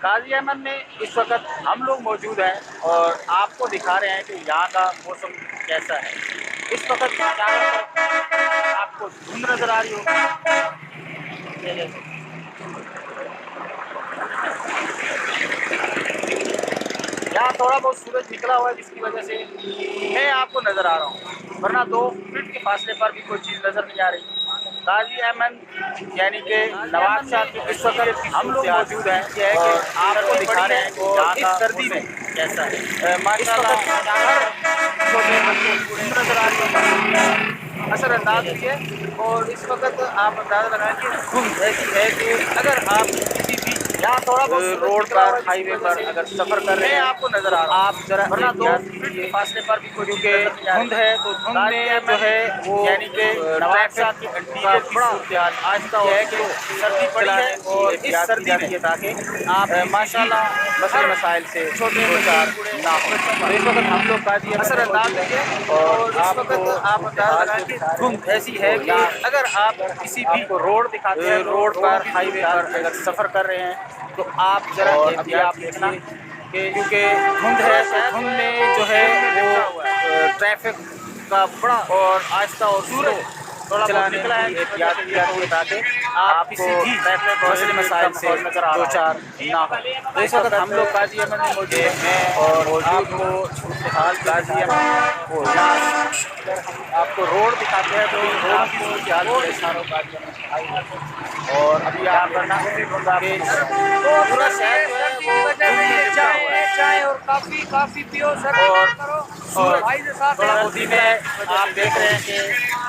गाजी अहमद में इस वक्त हम लोग मौजूद हैं और आपको दिखा रहे हैं कि यहाँ का मौसम कैसा है। इस वक्त चारों तरफ आपको धुंध नजर आ रही होगी। ये देखो, यहाँ थोड़ा बहुत सूरज निकला हुआ है जिसकी वजह से मैं आपको नजर आ रहा हूँ, वरना 2 फीट के फासले पर भी कोई चीज़ नजर नहीं आ रही। गाजी अहमद यानी कि नवाब शाह के इस वक्त हम लोग मौजूद हैं और आपको दिखा रहे हैं कि यहाँ इस सर्दी में कैसा है। माशाल्लाह नजर आ रही है, असरअंदाज हुई है। और इस वक्त आप अंदाजा लगाएं कि धुंध ऐसी है कि अगर आप किसी भी यहाँ थोड़ा बहुत रोड पर हाईवे पर अगर सफर कर रहे हैं आपको नजर आ रहा आप जरा वरना 2 फीट के फासले पर भी कोई क्योंकि धुंध है तो धुंध में जो है वो यानी कि ट्रैफिक की इंटीरियर की सूरत आहिस्ता है कि सर्दी पड़ी है और इस सर्दी में ताकि आप माशाल्लाह मसले मसाइल से छोटे चार ना हो। इस वक्त हम लोग गाजी असरअंदाज हैं और इस वक्त आप अंदाजा लगाएं कि धुंध ऐसी है कि अगर आप किसी भी रोड दिखाते हैं रोड पर हाईवे पर अगर सफर कर रहे हैं तो आप जरा अभी आप देखना कि क्योंकि धुंध है तो धुंध में जो है वो ट्रैफिक का बड़ा और आहिस्ता और सूरज थोड़ा चलाने निकला है एहतियात की जाती है ताकि आप किसी भी ट्रैफिक मसले मसाइल से दो चार ना हो। तो इस वक्त हम लोग गाजी अहमद में मौजूद हैं और आपको हाल गाजी अहमद वो आपको रोड दिखाते हैं तो रोड की सूरत हाल इशारों गाजी अहमद और अभी आप करना पूरा शहर जो है चाय और काफी पियो सर और भाई के साथ मोदी में आप देख रहे हैं कि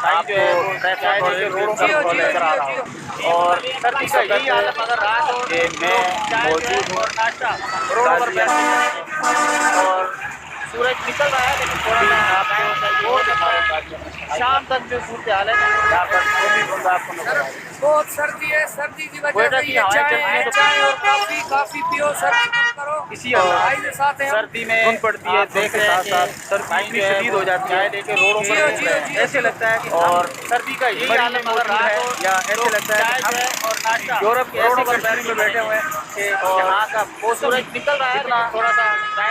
आपको ट्रैफिक रोड नजर आ रहा हो और सर्दी का यही हालत अगर रात हो कि मैं मौजूद हूँ और नाश्ता रोड पर और सूरज निकल रहा है लेकिन थोड़ा आपको शाम तक जो सूरत हाल है यहाँ पर आपको नजर आएगी। बहुत सर्दी है, सर्दी की वजह से ये चाय और काफी पियो सर करो इसी भाई के साथ सर्दी में धुंध पड़ती है देख रहे हैं सर्दी इतनी शदीद हो जाती है लेकिन रोडों पर ऐसे लगता है कि और सर्दी का यही हालत मौजूद है या ऐसे लगता है कि और नाश्ता यूरोप के ऐसे कंट्री में बैठे हुए हैं कि यहाँ का वो सूरज निकल रहा है थोड़ा सा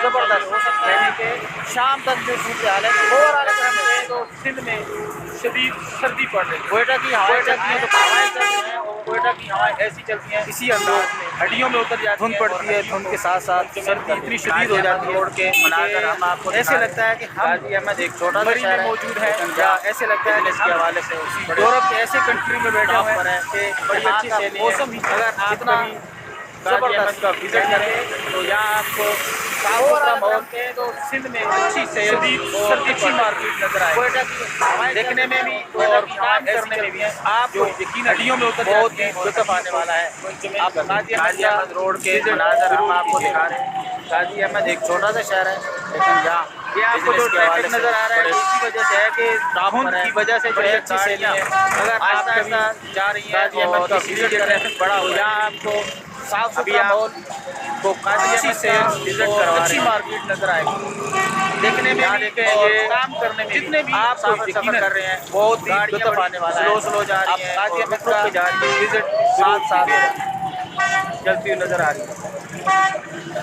जबरदस्त हो सकता है कि शाम तक जो सूरत हाल है ओवरऑल अगर हम देखें तो सिंध में शदीद सर्दी पड़ रही है। कोयटा की हवाएं चलती हैं तो हवाएं चल रही हैं और कोयटा की हवाएं ऐसी चलती हैं इसी अंदाज में हड्डियों में उतर जाती धुंध पड़ती है। धुंध के साथ साथ सर्दी इतनी शदीद हो जाती है रोड के मनाकर हम आपको ऐसे लगता है कि गाजी अहमद एक छोटा सा शहर मौजूद है या ऐसे लगता है इसके हवाले से यूरोप के ऐसे कंट्री में बैठे हुए हैं कि बड़ी अच्छी शैली मौसम अगर आप कभी गाजी अहमद का विजिट करें तो यहाँ आपको साफ सुथरा माहौल के तो सिंध में अच्छी से अच्छी मार्केट नजर आए देखने में भी और काम करने में भी आपको यकीन हड्डियों में उतर बहुत ही लुत्फ आने वाला है। आप गाजी अहमद रोड के मनाज़र हम आपको दिखा रहे हैं। गाजी अहमद एक छोटा सा शहर है लेकिन यहाँ ये आपको जो ट्रैफिक नजर आ रहा है इसी वजह से है कि धुंध की वजह से जो है अच्छी सैलियाँ अगर आहिस्ता आहिस्ता जा रही है गाजी अहमद का विजिट ट्रैफिक बड़ा हो यहाँ आपको साफ सुथरा माहौल को अच्छी से अच्छी मार्केट नजर आएगी देखने में भी ये काम करने में जितने भी आप सफर कर रहे हैं बहुत ही लुत्फ आने वाला है। स्लो जा रही है गाजी अहमद का जा रही है विजिट साथ चलती हुई नजर आ रही है।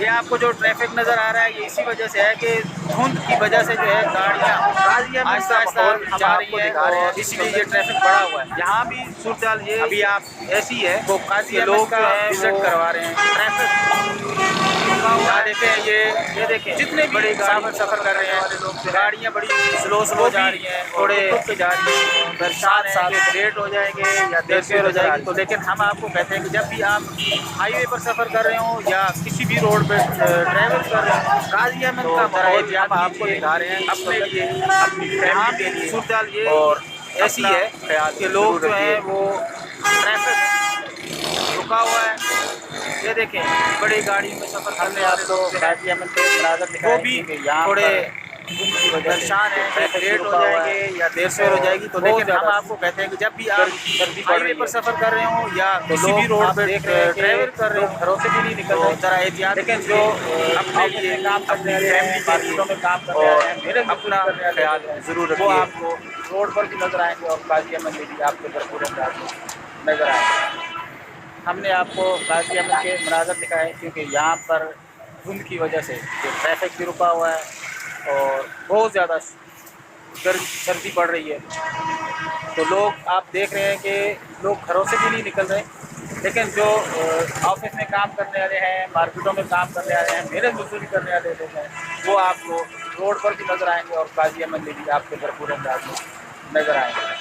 ये आपको जो ट्रैफिक नजर आ रहा है ये इसी वजह से है कि धुंध की वजह से जो है गाड़ियाँ आहिस्ता आहिस्ता जा रही है और इसलिए ये ट्रैफिक बढ़ा हुआ है। यहाँ भी सूरत हाल ये अभी आप ऐसी है वो गाजी लोग जो है विजिट करवा रहे हैं ट्रैफिक यहाँ देखें ये देखें जितने भी बड़े सफर कर रहे हैं गाड़ियाँ बड़ी स्लो जा रही हैं थोड़े रुक जा रही हैं अगर साथ लेट हो जाएंगे या देर से हो जाएगी तो लेकिन हम आपको कहते हैं कि जब भी आप हाईवे पर सफर कर रहे हो या किसी भी रोड पे ट्रैवल कर रहे हो गाजी अहमद का माहौल आप आपको दिखा रहे हैं अपने लिए अपनी फैमिली के लिए सूरत हाल ये और ऐसी है कि लोग जो हैं वो ट्रैफिक रुका हुआ है। ये देखें बड़ी गाड़ी में सफर करने वाले लोग गाजी अहमद के मनाज़र दिखाए वो भी थोड़े परेशान है लेट हो जाएंगे या देर से हो जाएगी तो लेकिन हम आपको कहते हैं कि जब भी आप हाईवे पर सफर कर रहे हो या किसी भी रोड पर ट्रैवल कर रहे हो घरों से भी नहीं निकल रहे जरा एहतियात लेकिन जो अपने लिए काम करने वाले फैमिली मार्केटों में काम करने वाले हैं मेरे अपना ख्याल ज़रूर वो आपको रोड पर भी नजर आएंगे और गाजी अहमद में भी आपको भरपूर नजर आएंगे। ہم نے آپ کو غازی احمد کے مناظر دکھائے کیونکہ یہاں پر دھند کی وجہ سے جو ٹریفک بھی رکا ہوا ہے اور بہت زیادہ سردی پڑ رہی ہے، تو لوگ آپ دیکھ رہے ہیں کہ لوگ گھروں سے بھی نہیں نکل رہے، لیکن جو آفس میں کام کرنے والے ہیں، مارکیٹوں میں کام کرنے والے ہیں، محنت مزدوری کرنے والے لوگ ہیں، وہ آپ کو روڈ پر بھی نظر آئیں گے اور غازی احمد میں بھی آپ کے بھرپور انداز میں نظر آئیں گے۔